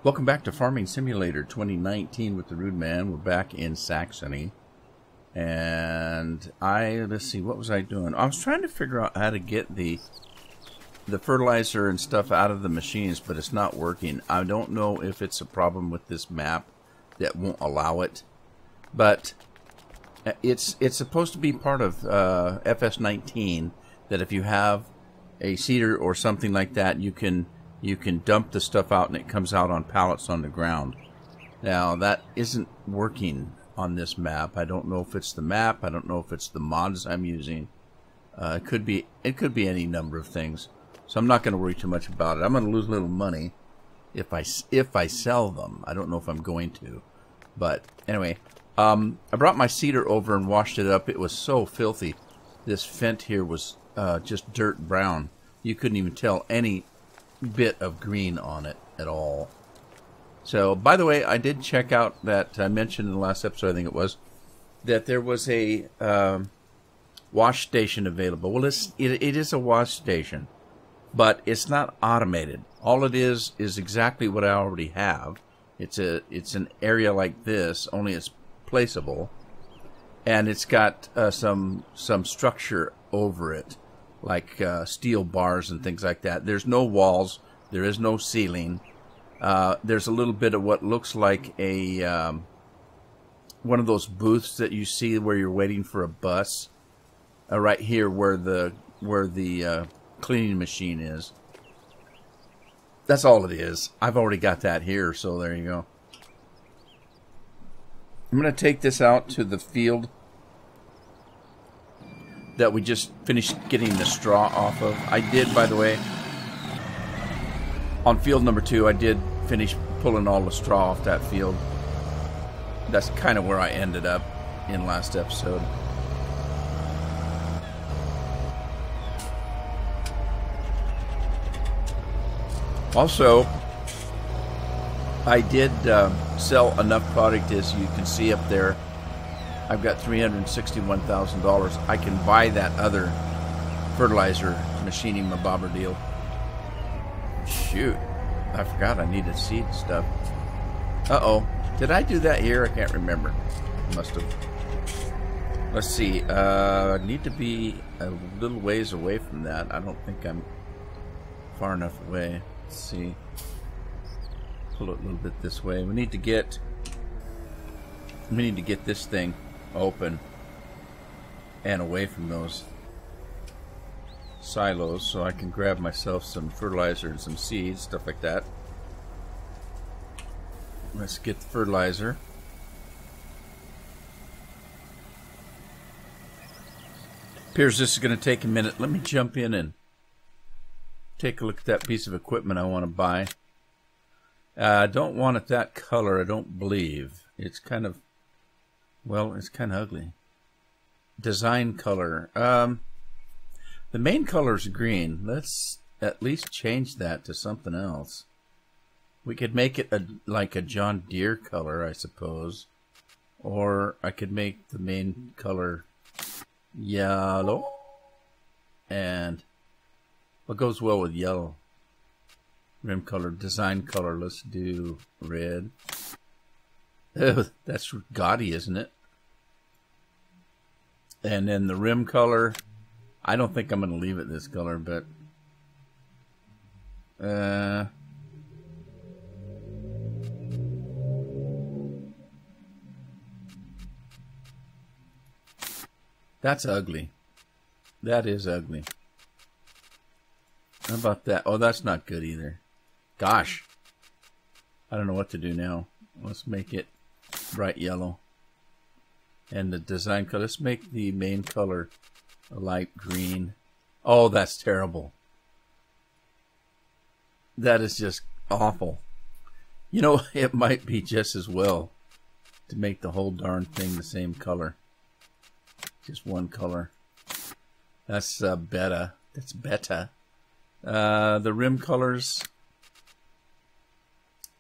Welcome back to Farming Simulator 2019 with the Rude Man. We're back in Saxony. And let's see, what was I doing? I was trying to figure out how to get the fertilizer and stuff out of the machines, but it's not working. I don't know if it's a problem with this map that won't allow it. But it's supposed to be part of FS19, that if you have a seeder or something like that, you can dump the stuff out and it comes out on pallets on the ground. Now that isn't working on this map. I don't know if it's the map. I don't know if it's the mods I'm using. It could be any number of things. So I'm not going to worry too much about it. I'm going to lose a little money if I sell them. I don't know if I'm going to, but anyway, I brought my seeder over and washed it up. It was so filthy. This Fendt here was just dirt brown. You couldn't even tell any bit of green on it at all. So, by the way, I did check out that I mentioned in the last episode, I think it was, that there was a wash station available. Well, it is a wash station, but it's not automated. All it is exactly what I already have. It's an area like this, only it's placeable, and it's got some structure over it, like steel bars and things like that. There's no walls. There is no ceiling. There's a little bit of what looks like a one of those booths that you see where you're waiting for a bus. Right here, where the cleaning machine is. That's all it is. I've already got that here, so there you go. I'm going to take this out to the field that we just finished getting the straw off of. I did, by the way, on field number 2, I did finish pulling all the straw off that field. That's kind of where I ended up in last episode. Also, I did sell enough product, as you can see up there. I've got $361,000. I can buy that other fertilizer machining mabobber deal. Shoot, I forgot I needed seed stuff. Uh-oh, did I do that here? I can't remember. Must have. Let's see, I need to be a little ways away from that. I don't think I'm far enough away. Let's see. Pull it a little bit this way. We need to get this thing open and away from those silos, so I can grab myself some fertilizer and some seeds, stuff like that. Let's get the fertilizer. Appears this is going to take a minute. Let me jump in and take a look at that piece of equipment I want to buy. I don't want it that color, I don't believe. It's kind of, well, it's kind of ugly. Design color. The main color is green. Let's at least change that to something else. We could make it like a John Deere color, I suppose. Or I could make the main color yellow. And what goes well with yellow? Rim color, design color. Let's do red. Oh, that's gaudy, isn't it? And then the rim color, I don't think I'm going to leave it this color, but that's ugly. That is ugly. How about that? Oh, that's not good either. Gosh. I don't know what to do now. Let's make it bright yellow. And the design color, let's make the main color a light green. Oh, that's terrible. That is just awful. You know, it might be just as well to make the whole darn thing the same color. Just one color. That's beta. That's beta. The rim colors,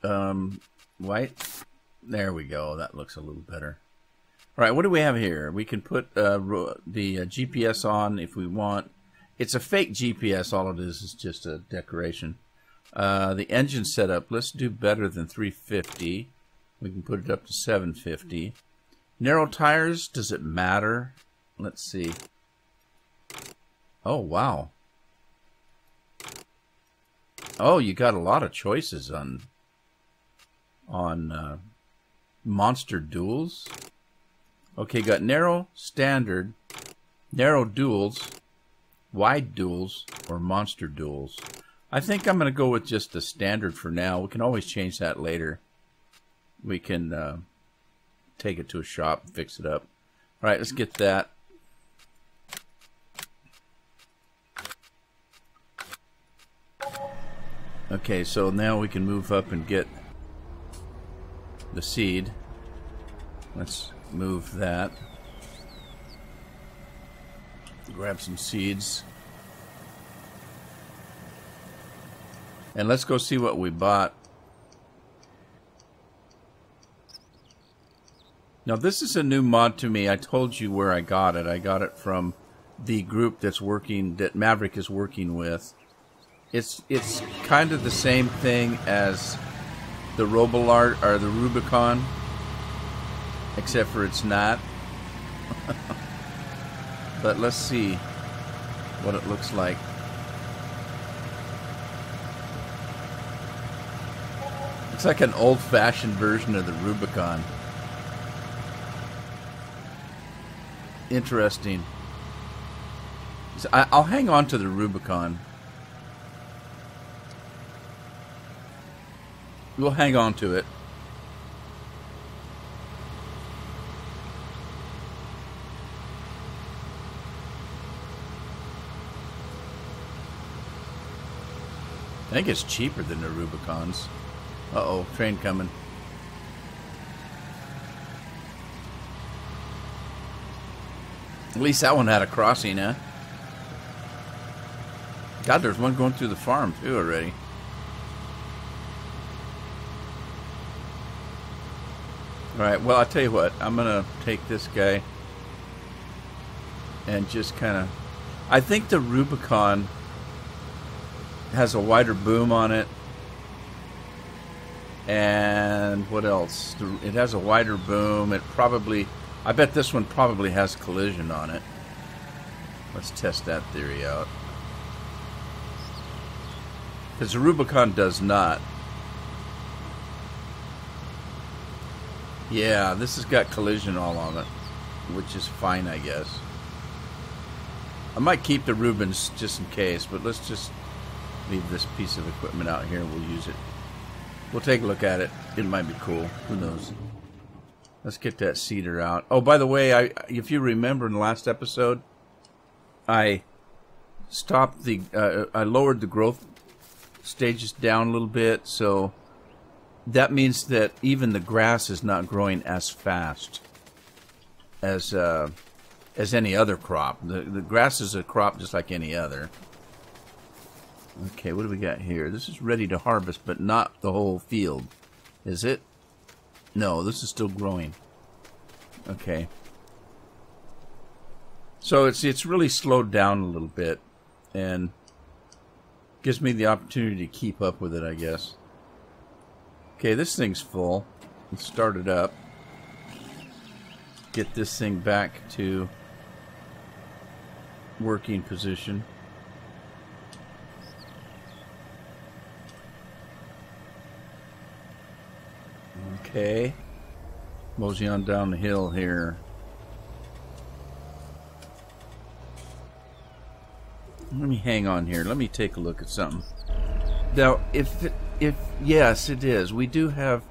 white. There we go. That looks a little better. All right, what do we have here? We can put the GPS on if we want. It's a fake GPS. All it is just a decoration. The engine setup, let's do better than 350. We can put it up to 750. Narrow tires, does it matter? Let's see. Oh, wow. Oh, you got a lot of choices on monster duels. Okay, got narrow, standard, narrow duels, wide duels, or monster duels. I think I'm going to go with just the standard for now. We can always change that later. We can take it to a shop and fix it up. All right, let's get that. Okay, so now we can move up and get the seed. Let's move that. Grab some seeds. And let's go see what we bought. Now this is a new mod to me. I told you where I got it. I got it from the group that's working, that Maverick is working with. It's kind of the same thing as the Robolart or the Rubicon, except for it's not. But let's see what it looks like. It's like an old-fashioned version of the Rubicon. Interesting. So I'll hang on to the Rubicon. We'll hang on to it. I think it's cheaper than the Rubicons. Uh-oh, train coming. At least that one had a crossing, huh? God, there's one going through the farm, too, already. Alright, well, I'll tell you what. I'm going to take this guy and just kind of... I think the Rubicon has a wider boom on it. And what else? It has a wider boom. It probably... I bet this one probably has collision on it. Let's test that theory out. Because the Rubicon does not. Yeah, this has got collision all on it, which is fine, I guess. I might keep the Rubens just in case, but let's just leave this piece of equipment out here and we'll use it. We'll take a look at it. It might be cool. Who knows? Let's get that cedar out. Oh, by the way, if you remember in the last episode, I stopped the... I lowered the growth stages down a little bit, so that means that even the grass is not growing as fast as any other crop. The grass is a crop just like any other. Okay, what do we got here? This is ready to harvest, but not the whole field. Is it? No, this is still growing. Okay. So it's really slowed down a little bit, and gives me the opportunity to keep up with it, I guess. Okay, this thing's full. Let's start it up. Get this thing back to working position. Okay. Mosey on down the hill here. Let me hang on here. Let me take a look at something. Now, if yes, it is. We do have...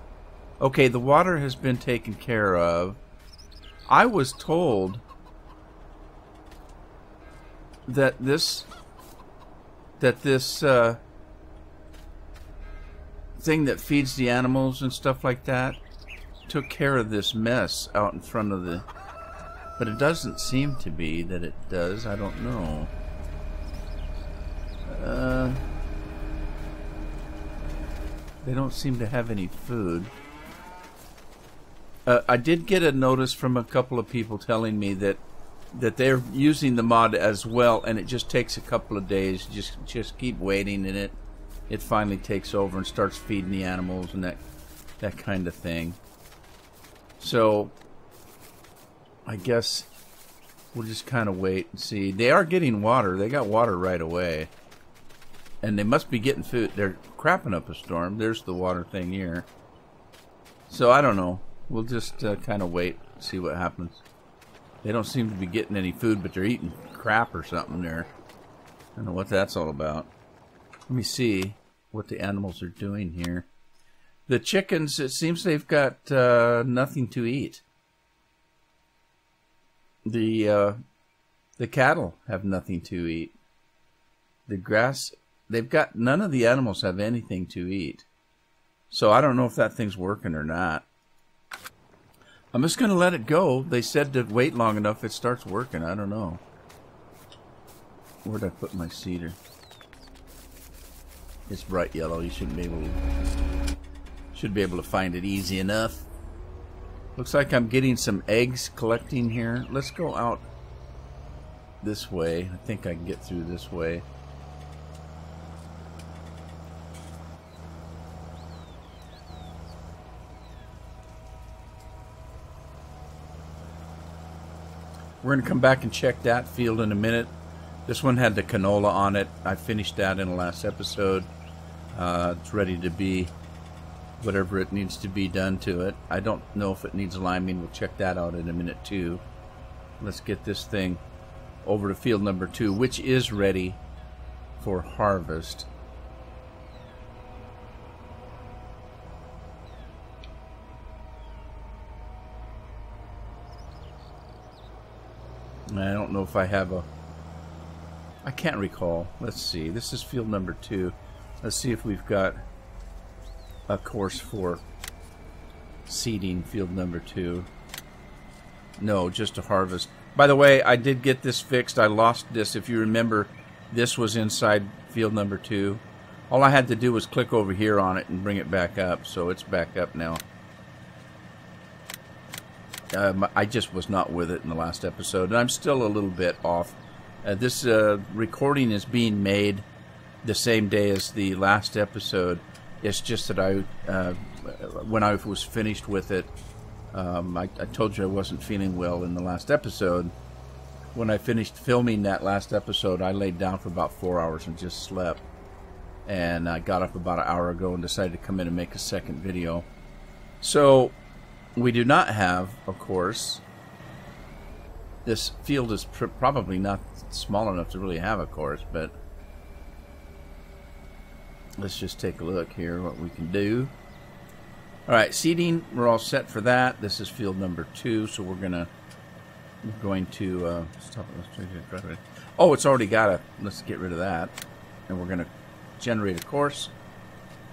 Okay, the water has been taken care of. I was told that this thing that feeds the animals and stuff like that took care of this mess out in front of the... But it doesn't seem to be that it does. I don't know. They don't seem to have any food. I did get a notice from a couple of people telling me that they're using the mod as well, and it just takes a couple of days. Just keep waiting in it. it finally takes over and starts feeding the animals and that kind of thing. So I guess we'll just kind of wait and see. They are getting water. They got water right away. And they must be getting food. They're crapping up a storm. There's the water thing here. So I don't know. We'll just kind of wait and see what happens. They don't seem to be getting any food, but they're eating crap or something there. I don't know what that's all about. Let me see what the animals are doing here. The chickens, it seems they've got nothing to eat. The cattle have nothing to eat. The grass, they've got, none of the animals have anything to eat. So I don't know if that thing's working or not. I'm just going to let it go. They said to wait long enough it starts working. I don't know. Where'd I put my cedar? It's bright yellow. You should be able to find it easy enough. Looks like I'm getting some eggs collecting here. Let's go out this way. I think I can get through this way. We're going to come back and check that field in a minute. This one had the canola on it. I finished that in the last episode. It's ready to be whatever it needs to be done to it. I don't know if it needs liming. We'll check that out in a minute too. Let's get this thing over to field number 2, which is ready for harvest. I don't know if I have a... I can't recall. Let's see. This is field number 2. Let's see if we've got a course for seeding field number 2. No, just a harvest. By the way, I did get this fixed. I lost this. If you remember, this was inside field number 2. All I had to do was click over here on it and bring it back up. So it's back up now. I just was not with it in the last episode, and I'm still a little bit off. This recording is being made the same day as the last episode. It's just that when I was finished with it, I told you I wasn't feeling well in the last episode. When I finished filming that last episode, I laid down for about 4 hours and just slept. And I got up about an hour ago and decided to come in and make a second video. So we do not have, of course, this field is probably not small enough to really have a course, but let's just take a look here what we can do. Alright, seeding, we're all set for that. This is field number 2, so we're going to stop. Oh, it's already got a, let's get rid of that. And we're going to generate a course.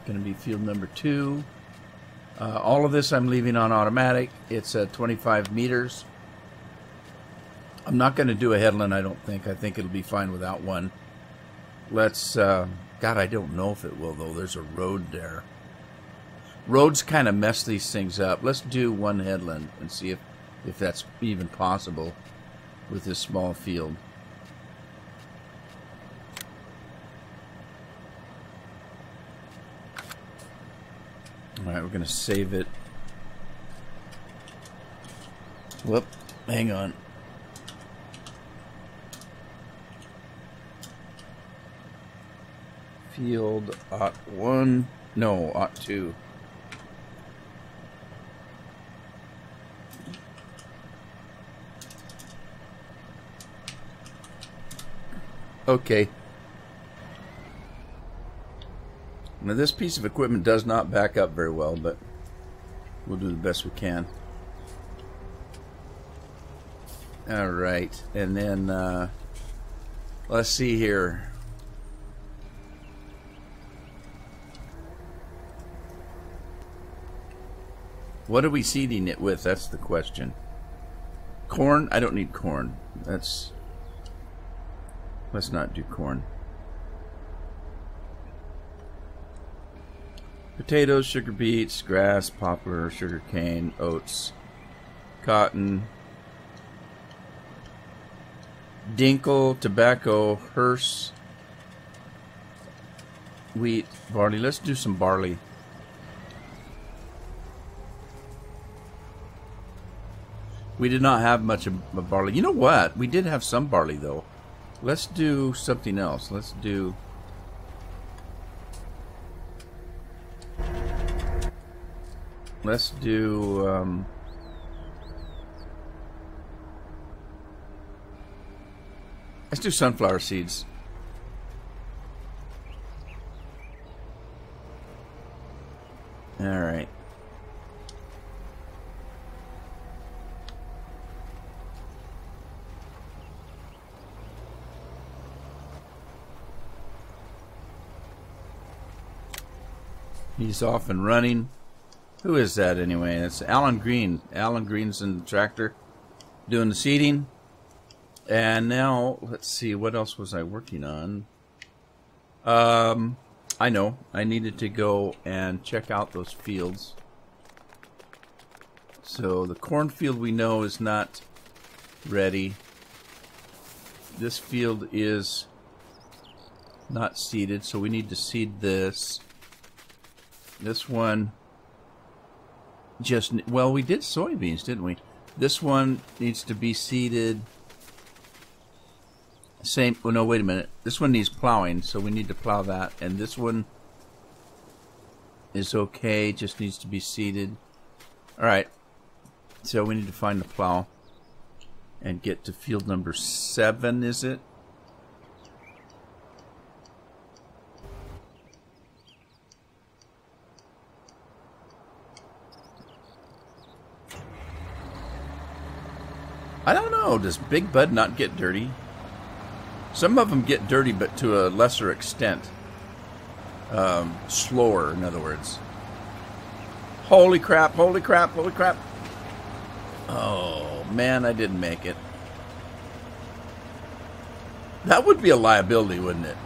Going to be field number 2. All of this I'm leaving on automatic. It's 25 meters. I'm not going to do a headland, I don't think. I think it'll be fine without one. Let's, God, I don't know if it will, though. There's a road there. Roads kind of mess these things up. Let's do one headland and see if that's even possible with this small field. Alright, we're going to save it. Whoop, hang on. Field OT 1, no, OT 2. Okay. Now this piece of equipment does not back up very well, but we'll do the best we can. Alright, and then let's see here. What are we seeding it with? That's the question. Corn? I don't need corn. Let's not do corn. Potatoes, sugar beets, grass, poplar, sugar cane, oats, cotton, dinkle, tobacco, hearse, wheat, barley. Let's do some barley. We did not have much of barley. You know what? We did have some barley, though. Let's do something else. Let's do... Let's do... Let's do sunflower seeds. All right. He's off and running. Who is that anyway? It's Alan Green. Alan Green's in the tractor doing the seeding. And now, let's see, what else was I working on? I know. I needed to go and check out those fields. So the cornfield we know is not ready. This field is not seeded, so we need to seed this. This one just, well, we did soybeans, didn't we? This one needs to be seeded. Same, oh no, wait a minute. This one needs plowing, so we need to plow that. And this one is okay, just needs to be seeded. Alright, so we need to find the plow and get to field number 7, is it? I don't know, does Big Bud not get dirty? Some of them get dirty, but to a lesser extent. Slower, in other words. Holy crap, holy crap, holy crap. Oh, man, I didn't make it. That would be a liability, wouldn't it?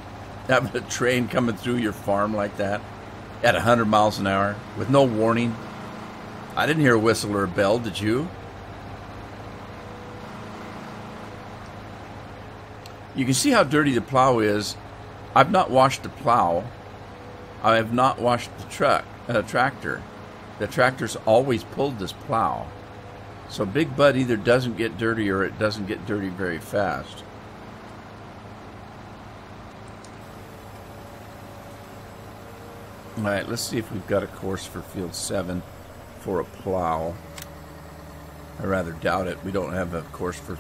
Having a train coming through your farm like that at 100 miles an hour with no warning. I didn't hear a whistle or a bell, did you? You can see how dirty the plow is. I've not washed the plow. I have not washed the tractor. The tractor's always pulled this plow. So Big Bud either doesn't get dirty or it doesn't get dirty very fast. Alright, let's see if we've got a course for field 7 for a plow. I rather doubt it. We don't have a course for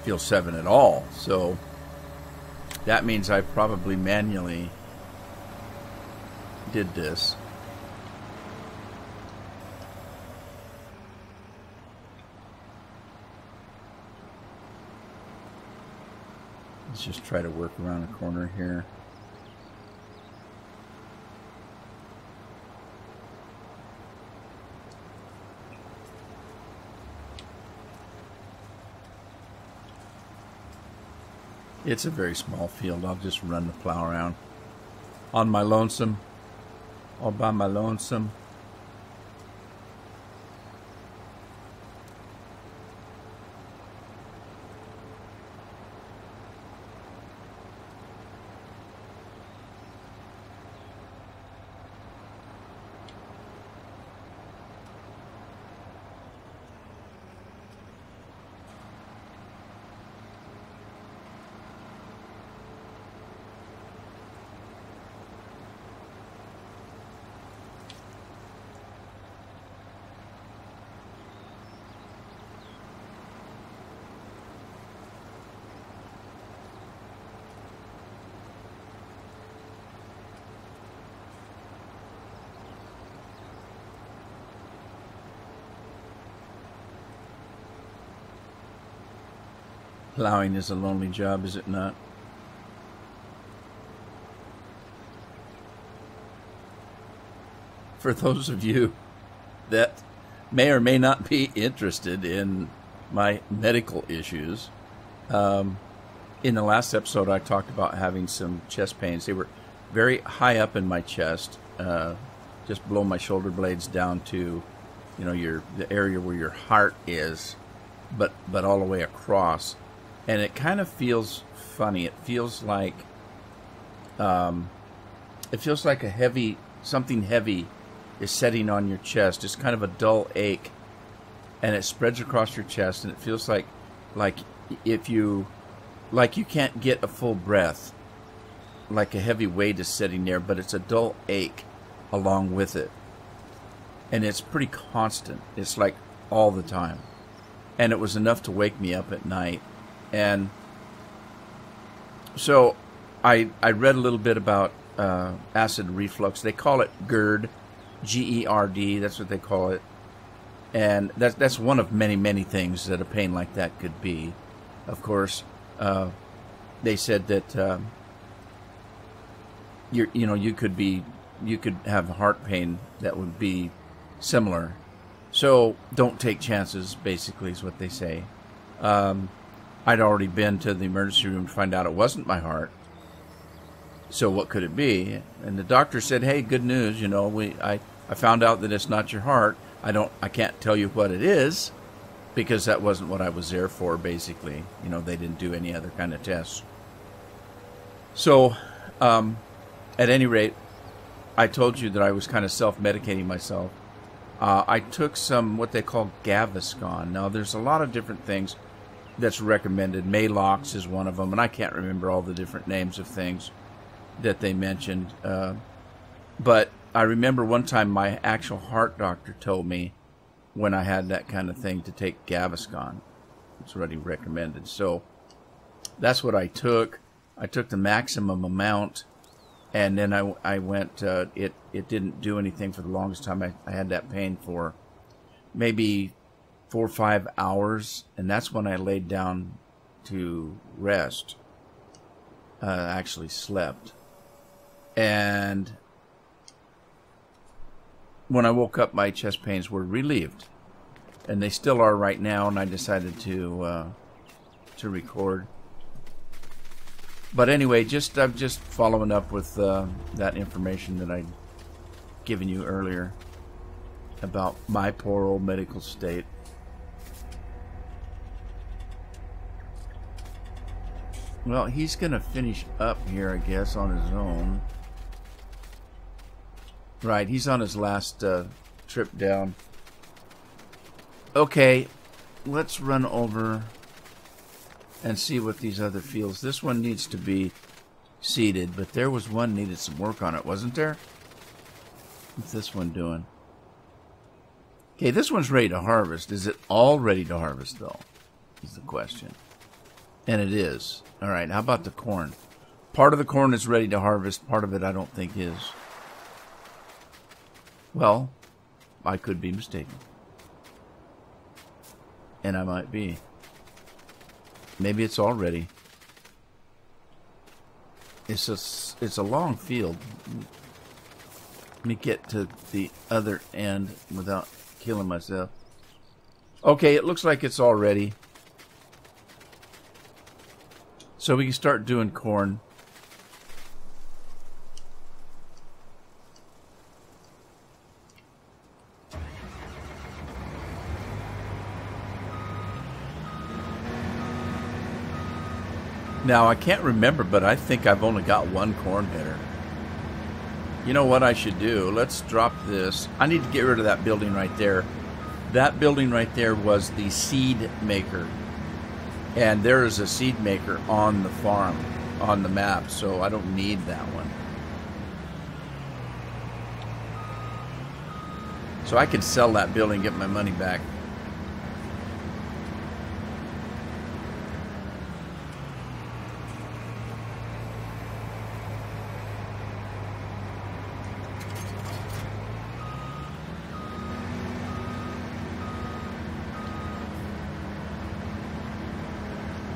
field 7 at all. So that means I probably manually did this. Let's just try to work around the corner here. It's a very small field. I'll just run the plow around on my lonesome, all by my lonesome. Plowing is a lonely job, is it not? For those of you that may or may not be interested in my medical issues, in the last episode I talked about having some chest pains. They were very high up in my chest, just below my shoulder blades down to, you know, the area where your heart is, but all the way across. And it kind of feels funny. It feels like it feels like something heavy is setting on your chest. It's kind of a dull ache, and it spreads across your chest, and it feels like you can't get a full breath, like a heavy weight is sitting there, but it's a dull ache along with it. And it's pretty constant. It's like all the time. And it was enough to wake me up at night. And so I read a little bit about acid reflux. They call it GERD, G-E-R-D. That's what they call it. And that's one of many, many things that a pain like that could be. Of course, they said that you could have heart pain that would be similar. So don't take chances, basically, is what they say. I'd already been to the emergency room to find out it wasn't my heart. So what could it be? And the doctor said, "Hey, good news. I found out that it's not your heart. I can't tell you what it is, because that wasn't what I was there for, basically. They didn't do any other kind of tests." So, at any rate, I told you that I was kind of self-medicating myself. I took some, what they call Gaviscon. Now, there's a lot of different things that's recommended. Malox is one of them, and I can't remember all the different names of things that they mentioned. But I remember one time my actual heart doctor told me, when I had that kind of thing, to take Gaviscon. It's already recommended. So that's what I took. I took the maximum amount, and then I went, it didn't do anything for the longest time. I had that pain for maybe 4 or 5 hours, and that's when I laid down to rest. Actually slept. And when I woke up, my chest pains were relieved, and they still are right now. And I decided to record. But anyway, I'm just following up with that information that I'd given you earlier about my poor old medical state. Well, he's going to finish up here, I guess, on his own. Right, he's on his last trip down. Okay, let's run over and see what these other fields. This one needs to be seeded, but there was one needed some work on it, wasn't there? What's this one doing? Okay, this one's ready to harvest. Is it all ready to harvest, though? Is the question. And it is. All right, how about the corn? Part of the corn is ready to harvest. Part of it I don't think is. Well, I could be mistaken. And I might be. Maybe it's all ready. It's a long field. Let me get to the other end without killing myself. Okay, it looks like it's all ready. So we can start doing corn. Now, I can't remember, but I think I've only got one corn header. You know what I should do? Let's drop this. I need to get rid of that building right there. That building right there was the seed maker. And there is a seed maker on the farm, on the map, so I don't need that one. So I could sell that building and get my money back.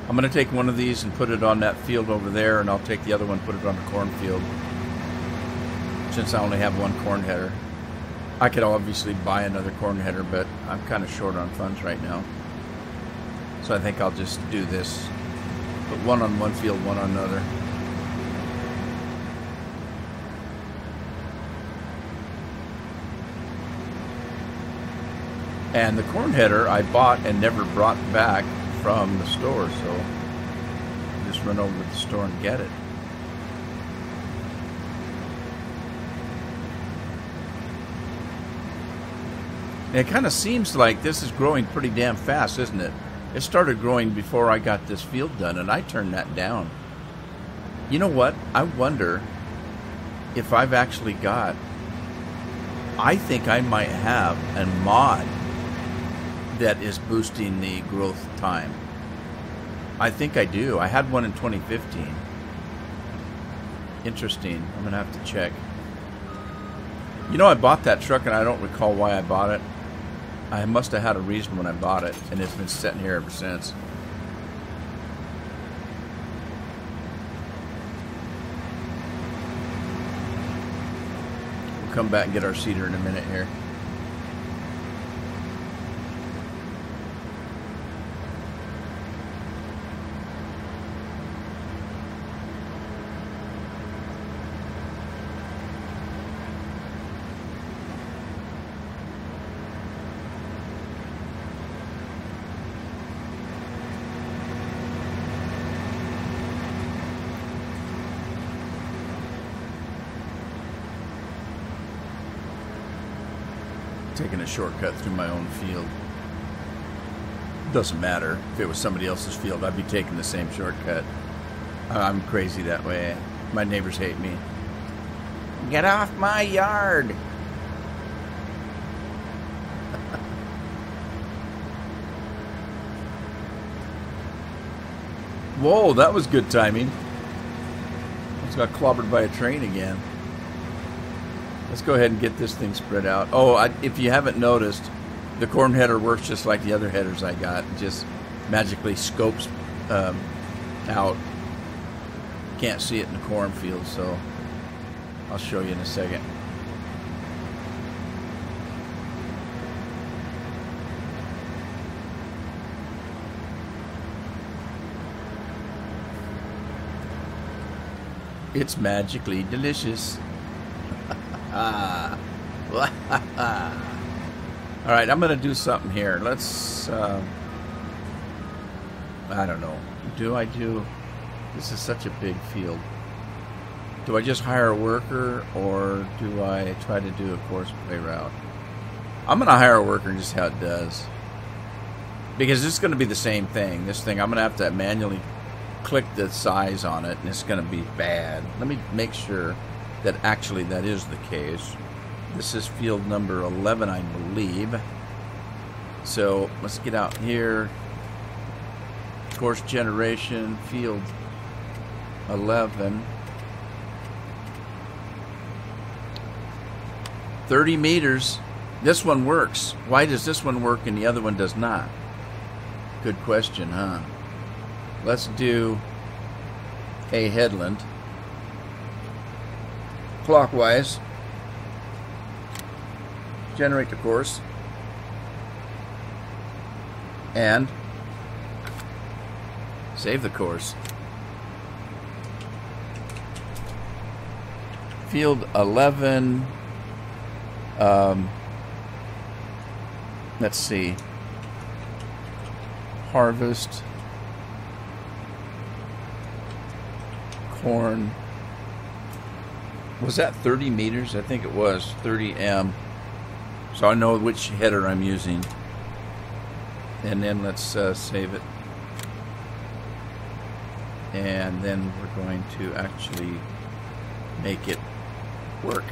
I'm going to take one of these and put it on that field over there, and I'll take the other one and put it on the cornfield, since I only have one corn header. I could obviously buy another corn header, but I'm kind of short on funds right now. So I think I'll just do this. Put one on one field, one on another. And the corn header I bought and never brought back from the store, so just run over to the store and get it. It kind of seems like this is growing pretty damn fast, isn't it? It started growing before I got this field done, and I turned that down. You know what? I wonder if I've actually got... I think I might have a mod that is boosting the growth time. I think I do. I had one in 2015. Interesting. I'm going to have to check. You know, I bought that truck, and I don't recall why I bought it. I must have had a reason when I bought it, and it's been sitting here ever since. We'll come back and get our seeder in a minute here. Taking a shortcut through my own field. Doesn't matter. If it was somebody else's field, I'd be taking the same shortcut. I'm crazy that way. My neighbors hate me. Get off my yard! Whoa, that was good timing. Almost got clobbered by a train again. Let's go ahead and get this thing spread out. Oh, if you haven't noticed, the corn header works just like the other headers I got. It just magically scopes out. Can't see it in the cornfield, so I'll show you in a second. It's magically delicious. Alright, I'm going to do something here. Let's, I don't know. This is such a big field. Do I just hire a worker, or do I try to do a course play route? I'm going to hire a worker and just see how it does. Because it's going to be the same thing. This thing, I'm going to have to manually click the size on it, and it's going to be bad. Let me make sure that actually that is the case. This is field number 11, I believe. So let's get out here. Course generation, field 11. 30 meters. This one works. Why does this one work and the other one does not? Good question, huh? Let's do a headland. Clockwise. Generate the course. And save the course. Field 11. Let's see. Harvest. Corn. Was that 30 meters? I think it was 30 M. So I know which header I'm using. And then let's save it. And then we're going to actually make it work.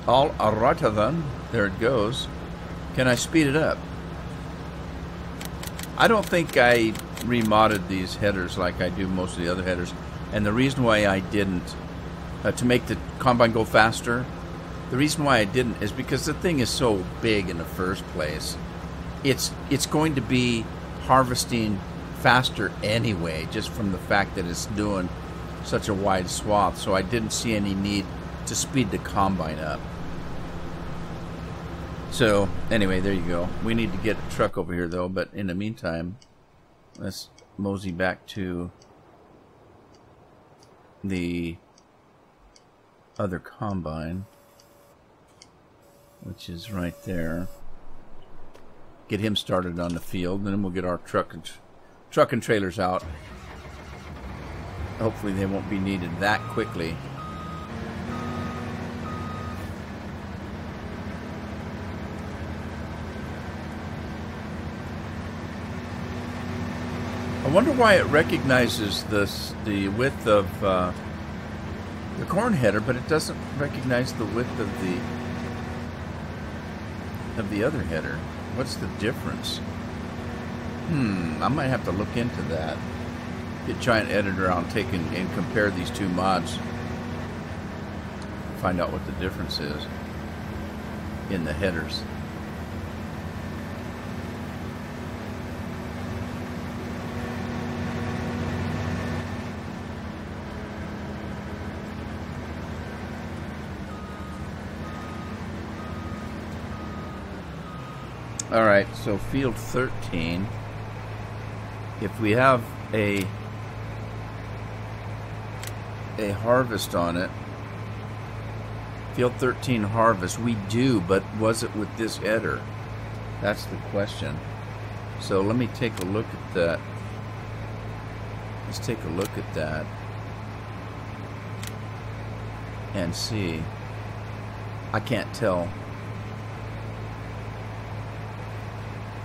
All right then. There it goes. Can I speed it up? I don't think I remodded these headers like I do most of the other headers. And the reason why I didn't, to make the combine go faster, the reason why I didn't is because the thing is so big in the first place. It's going to be harvesting faster anyway, just from the fact that it's doing such a wide swath. So I didn't see any need to speed the combine up. So anyway, there you go. We need to get a truck over here though, but in the meantime, let's mosey back to the other combine, which is right there. Get him started on the field, and then we'll get our truck and trailers out. hopefully they won't be needed that quickly. I wonder why it recognizes the width of the corn header, but it doesn't recognize the width of the other header. What's the difference? I might have to look into that. Get Giant Editor on, and compare these two mods. Find out what the difference is in the headers. Alright, so field 13, if we have a harvest on it, field 13 harvest, we do, but was it with this header? That's the question. So let me take a look at that. Let's take a look at that and see. I can't tell.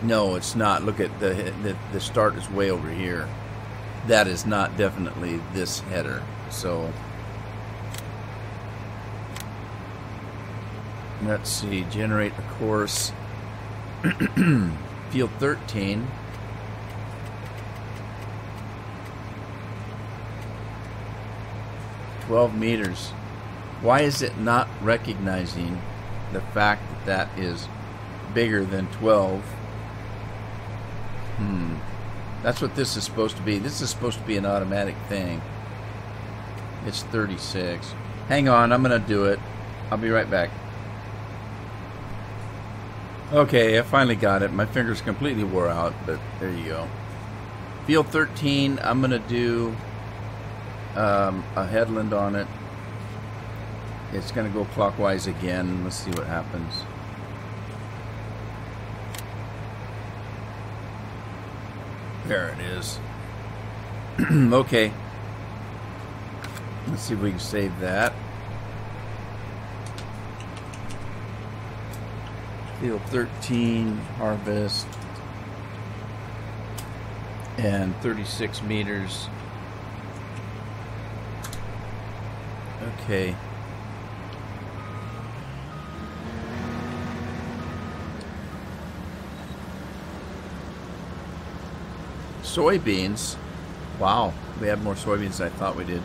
No, it's not. Look at the start is way over here. That is not definitely this header. So let's see. Generate a course. Field 13. $12 meters. Why is it not recognizing the fact that that is bigger than 12? That's what this is supposed to be. This is supposed to be an automatic thing. It's 36. Hang on, I'm going to do it. I'll be right back. Okay, I finally got it. My fingers completely wore out, but there you go. Field 13, I'm going to do a headland on it. It's going to go clockwise again. Let's see what happens. There it is. Okay. Let's see if we can save that. Field 13, harvest, and 36 meters. Okay. Soybeans. Wow, we have more soybeans than I thought we did.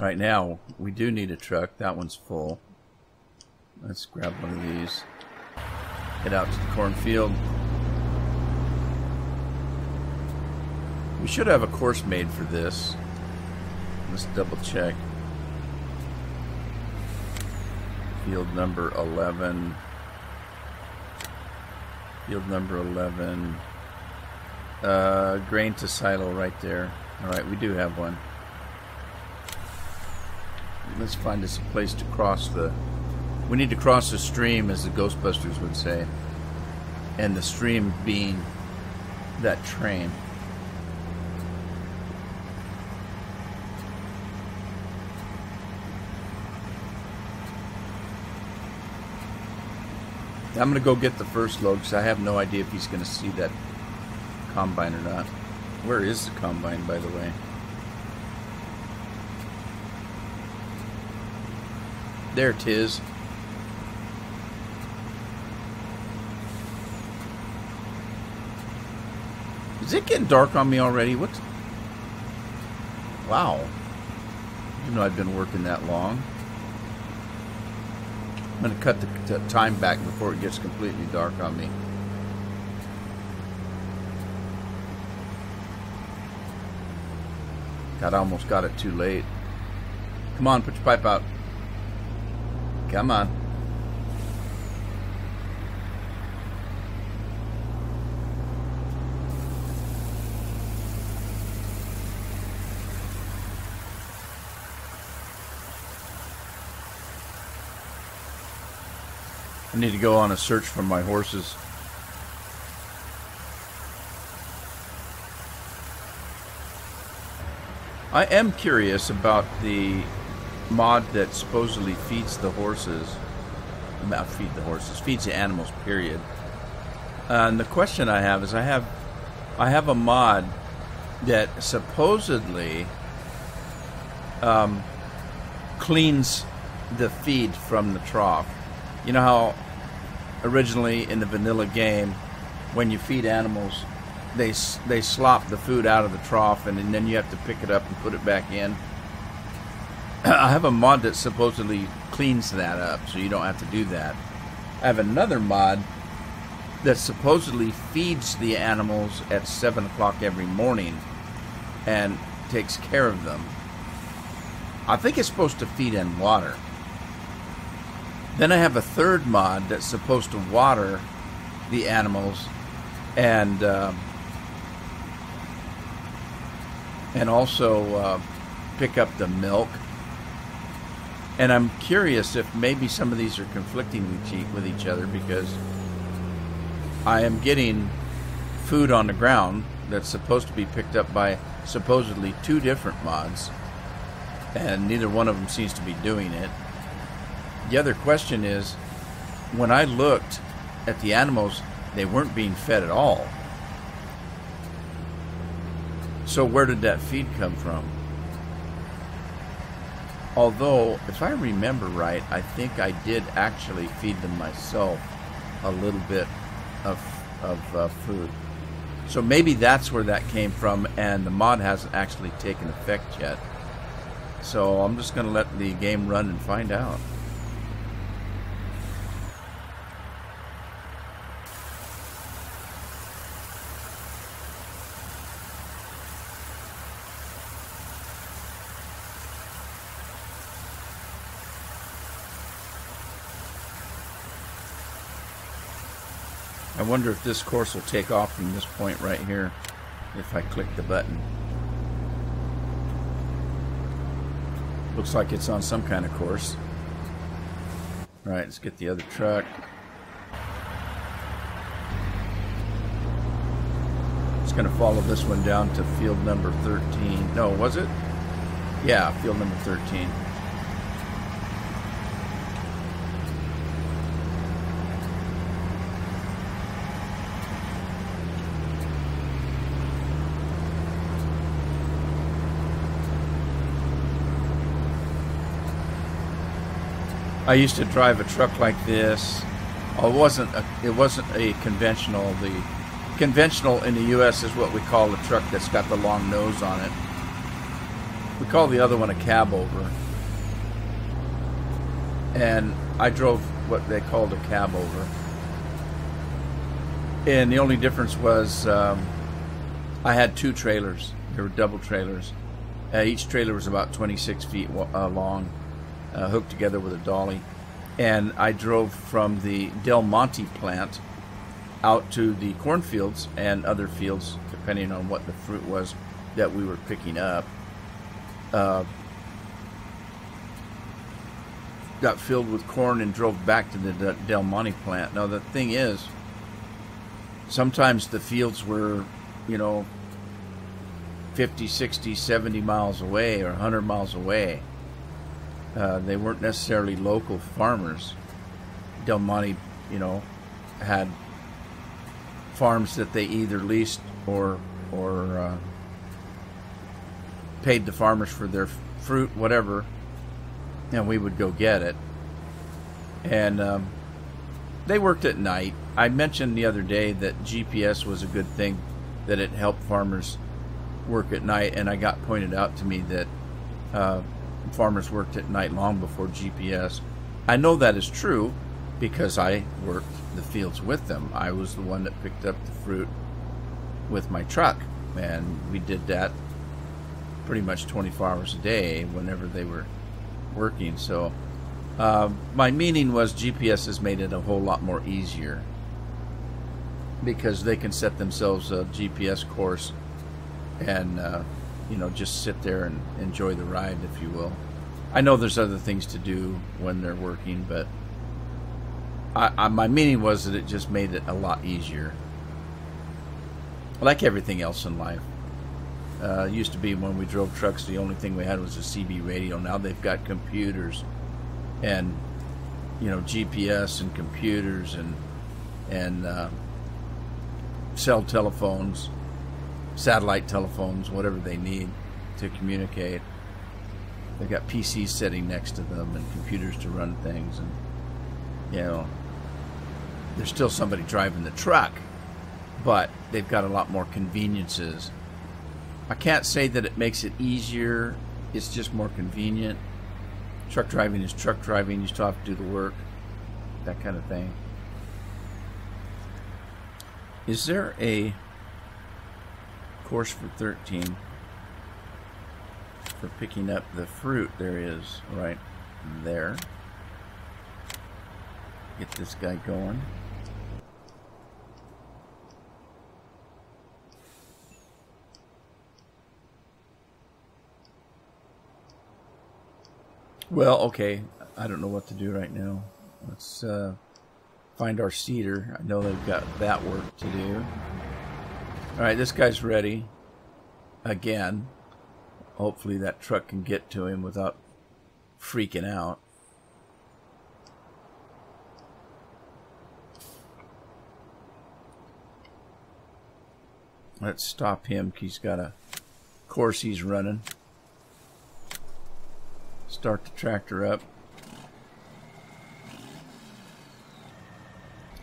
Right now, we do need a truck. That one's full. Let's grab one of these. Head out to the cornfield. We should have a course made for this. Let's double check. Field number 11. Field number 11. Grain to silo right there. Alright, we do have one. Let's find us a place to cross the... We need to cross the stream, as the Ghostbusters would say. And the stream being that train. I'm going to go get the first load because I have no idea if he's going to see that combine or not. Where is the combine, by the way? There it is. Is it getting dark on me already? What? Wow. I didn't know I'd been working that long. I'm going to cut the time back before it gets completely dark on me. God, I almost got it too late. Come on, put your pipe out. Come on. I need to go on a search for my horses. I am curious about the mod that supposedly feeds the horses. Not feed the horses, feeds the animals, period. And the question I have is I have a mod that supposedly cleans the feed from the trough. You know how originally in the vanilla game, when you feed animals, they slop the food out of the trough, and then you have to pick it up and put it back in. I have a mod that supposedly cleans that up, so you don't have to do that. I have another mod that supposedly feeds the animals at 7 o'clock every morning and takes care of them. I think it's supposed to feed in water. Then I have a third mod that's supposed to water the animals and also pick up the milk. And I'm curious if maybe some of these are conflicting with each other, because I am getting food on the ground that's supposed to be picked up by supposedly 2 different mods, and neither one of them seems to be doing it. The other question is, when I looked at the animals, they weren't being fed at all. So where did that feed come from? Although, if I remember right, I think I did actually feed them myself a little bit of food. So maybe that's where that came from, and the mod hasn't actually taken effect yet. So I'm just going to let the game run and find out. I wonder if this course will take off from this point right here if I click the button. Looks like it's on some kind of course. Alright, let's get the other truck. It's going to follow this one down to field number 13. No, was it? Yeah, field number 13. I used to drive a truck like this. Oh, it wasn't a conventional. The conventional in the U.S. is what we call a truck that's got the long nose on it. We call the other one a cab over. And I drove what they called a cab over. And the only difference was I had 2 trailers. They were double trailers. Each trailer was about 26 feet long. Hooked together with a dolly, and I drove from the Del Monte plant out to the cornfields and other fields, depending on what the fruit was that we were picking up. Got filled with corn and drove back to the Del Monte plant. Now the thing is, sometimes the fields were, 50, 60, 70 miles away or 100 miles away. They weren't necessarily local farmers. Del Monte, had farms that they either leased or paid the farmers for their fruit, whatever, and we would go get it. And they worked at night. I mentioned the other day that GPS was a good thing, that it helped farmers work at night, and I got pointed out to me that farmers worked at night long before GPS. I know that is true because I worked the fields with them. I was the one that picked up the fruit with my truck, and we did that pretty much 24 hours a day whenever they were working. So my meaning was GPS has made it a whole lot more easier because they can set themselves a GPS course and just sit there and enjoy the ride, if you will. I know there's other things to do when they're working, but my meaning was that it just made it a lot easier. Like everything else in life. Used to be when we drove trucks, the only thing we had was a CB radio. Now they've got computers and, you know, GPS and computers and cell telephones, satellite telephones, whatever they need to communicate. They've got PCs sitting next to them and computers to run things. And, you know, there's still somebody driving the truck, but they've got a lot more conveniences. I can't say that it makes it easier. It's just more convenient. Truck driving is truck driving. You still have to do the work, that kind of thing. Is there a course for 13 for picking up the fruit? There is, right there. Get this guy going. Well, okay. I don't know what to do right now. Let's find our seeder. I know they've got that work to do. Alright, this guy's ready. Again. Hopefully that truck can get to him without freaking out. Let's stop him. He's got a course he's running. Start the tractor up.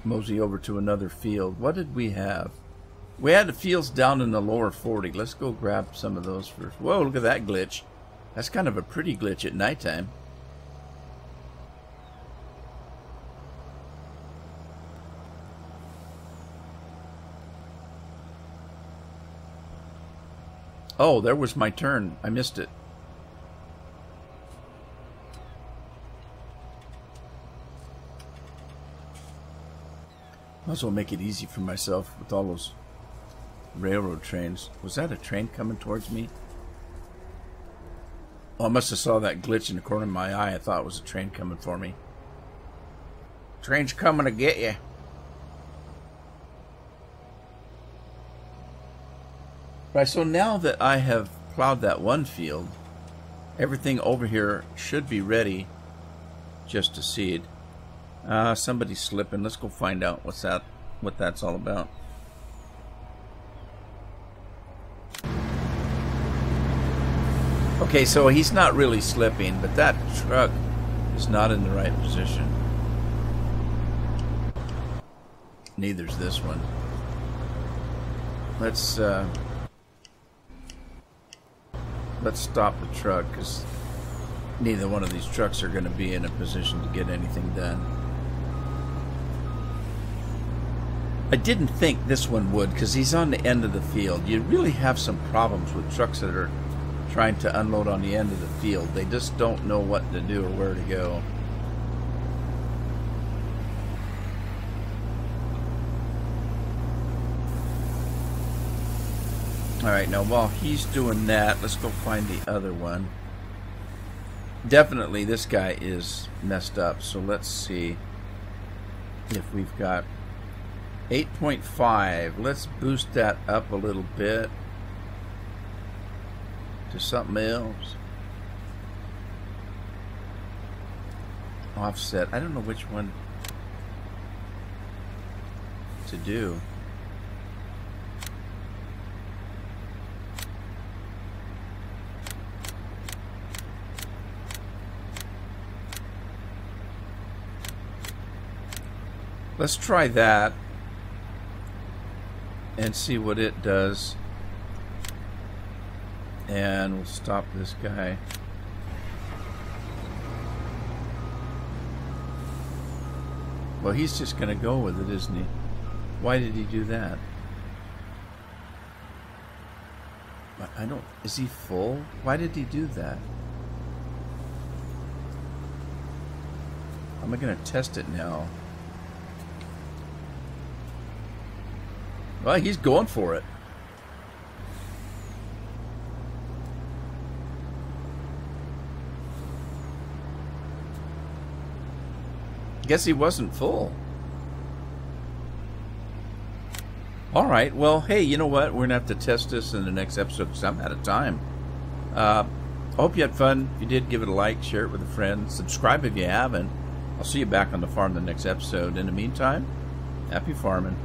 Mosey over to another field. What did we have? We had the fields down in the lower 40. Let's go grab some of those first. Whoa, look at that glitch. That's kind of a pretty glitch at nighttime. Oh, there was my turn. I missed it. Might as well make it easy for myself with all those railroad trains. Was that a train coming towards me? Oh, I must have saw that glitch in the corner of my eye. I thought it was a train coming for me. Train's coming to get you. Right, so now that I have plowed that one field, everything over here should be ready just to seed. Somebody's slipping. Let's go find out what that's all about. Okay, so he's not really slipping, but that truck is not in the right position. Neither's this one. Let's stop the truck, because neither one of these trucks are going to be in a position to get anything done. I didn't think this one would, because he's on the end of the field. You really have some problems with trucks that are trying to unload on the end of the field. They just don't know what to do or where to go. Alright, now while he's doing that, let's go find the other one. Definitely this guy is messed up, so let's see if we've got 8.5. Let's boost that up a little bit to something else. Offset. I don't know which one to do. Let's try that and see what it does. And we'll stop this guy. Well, he's just going to go with it, isn't he? Why did he do that? I don't... Is he full? Why did he do that? Am I going to test it now? Well, he's going for it. Guess he wasn't full. All right. Well, hey, you know what? We're going to have to test this in the next episode because I'm out of time. I hope you had fun. If you did, give it a like, share it with a friend, subscribe if you haven't. I'll see you back on the farm the next episode. In the meantime, happy farming.